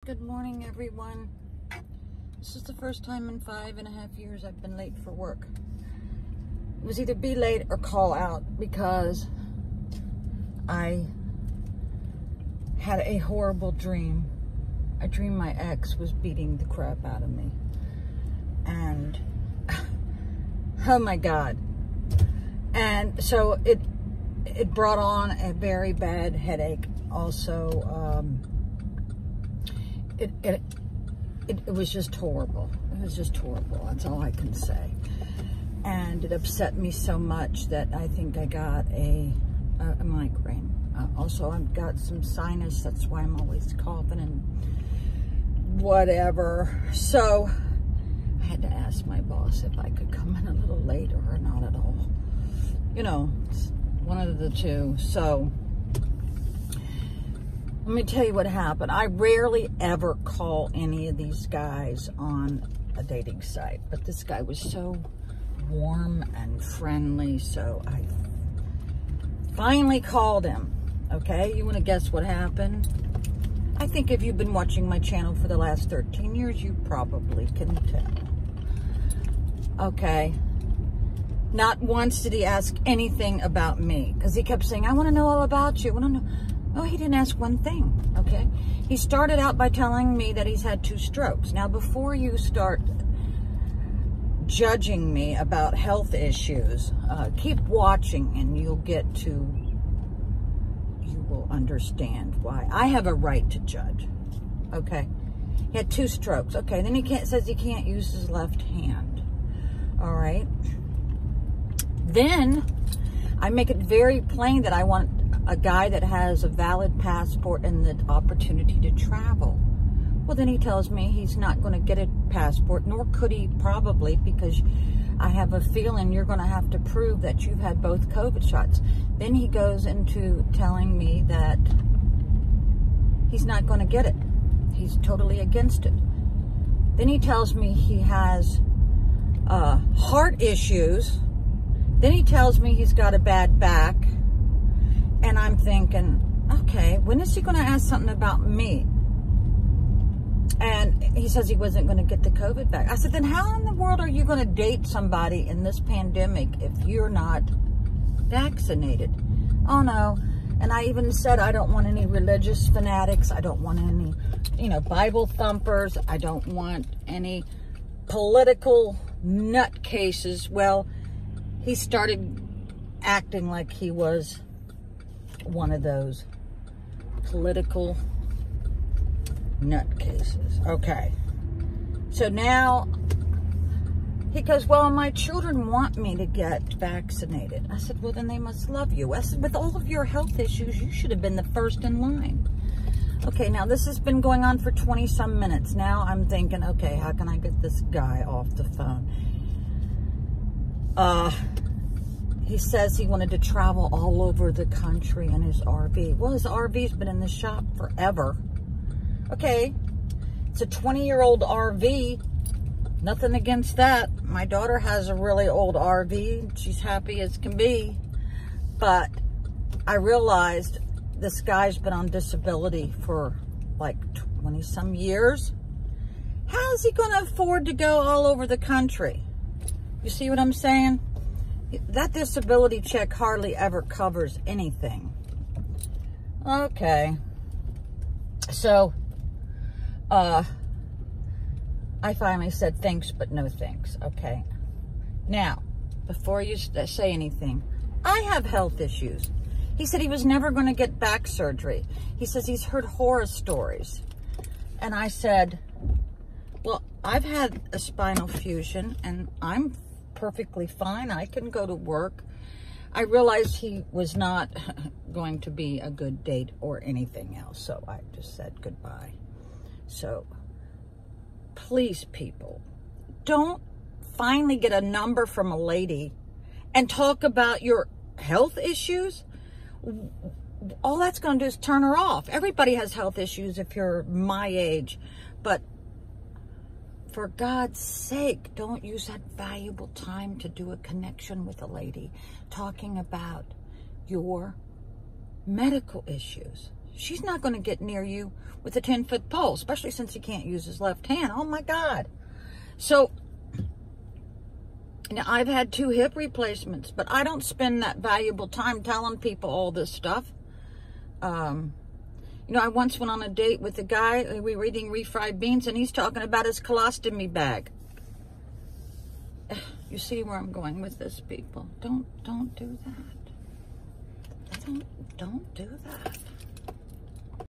Good morning, everyone. This is the first time in 5.5 years I've been late for work. It was either be late or call out because I had a horrible dream. I dreamed my ex was beating the crap out of me. And, oh my God. And so it brought on a very bad headache. Also, it was just horrible. It was just horrible. That's all I can say. And it upset me so much that I think I got a migraine. Also, I've got some sinus. That's why I'm always coughing and whatever. So I had to ask my boss if I could come in a little later or not at all. You know, one of the two. So let me tell you what happened. I rarely ever call any of these guys on a dating site, but this guy was so warm and friendly, so I finally called him. Okay, you want to guess what happened? I think if you've been watching my channel for the last 13 years, you probably can tell. Okay. Not once did he ask anything about me, because he kept saying, I want to know all about you. I want to know. Oh, he didn't ask one thing, okay? He started out by telling me that he's had 2 strokes. Now, before you start judging me about health issues, keep watching and you will understand why. I have a right to judge, okay? He had 2 strokes, okay? Then he says he can't use his left hand, all right? Then I make it very plain that I want a guy that has a valid passport and the opportunity to travel. Well, then he tells me he's not going to get a passport, nor could he probably, because I have a feeling you're going to have to prove that you've had both COVID shots. Then he goes into telling me that he's not going to get it. He's totally against it. Then he tells me he has heart issues. Then he tells me he's got a bad back. And I'm thinking, okay, when is he going to ask something about me? And he says he wasn't going to get the COVID back. I said, then how in the world are you going to date somebody in this pandemic if you're not vaccinated? Oh, no. And I even said I don't want any religious fanatics. I don't want any, Bible thumpers. I don't want any political nutcases. Well, he started acting like he was one of those political nutcases. Okay. So now he goes, well, my children want me to get vaccinated. I said, well, then they must love you. I said, with all of your health issues, you should have been the first in line. Okay, now this has been going on for 20-some minutes. Now I'm thinking, okay, how can I get this guy off the phone? He says he wanted to travel all over the country in his RV. Well, his RV's been in the shop forever. Okay, it's a 20-year-old RV. Nothing against that. My daughter has a really old RV. She's happy as can be. But I realized this guy's been on disability for like 20-some years. How is he going to afford to go all over the country? You see what I'm saying? That disability check hardly ever covers anything. Okay. So, I finally said thanks, but no thanks. Okay. Now, before you say anything, I have health issues. He said he was never going to get back surgery. He says he's heard horror stories. And I said, well, I've had a spinal fusion and I'm perfectly fine. I can go to work. I realized he was not going to be a good date or anything else, so I just said goodbye. So please, people, don't finally get a number from a lady and talk about your health issues. All that's going to do is turn her off. Everybody has health issues if you're my age, but for God's sake, don't use that valuable time to do a connection with a lady talking about your medical issues. She's not going to get near you with a 10-foot pole, especially since he can't use his left hand. Oh my God. So, now I've had 2 hip replacements, but I don't spend that valuable time telling people all this stuff. You know, I once went on a date with a guy, we were eating refried beans, and he's talking about his colostomy bag. You see where I'm going with this, people. Don't do that. Don't do that.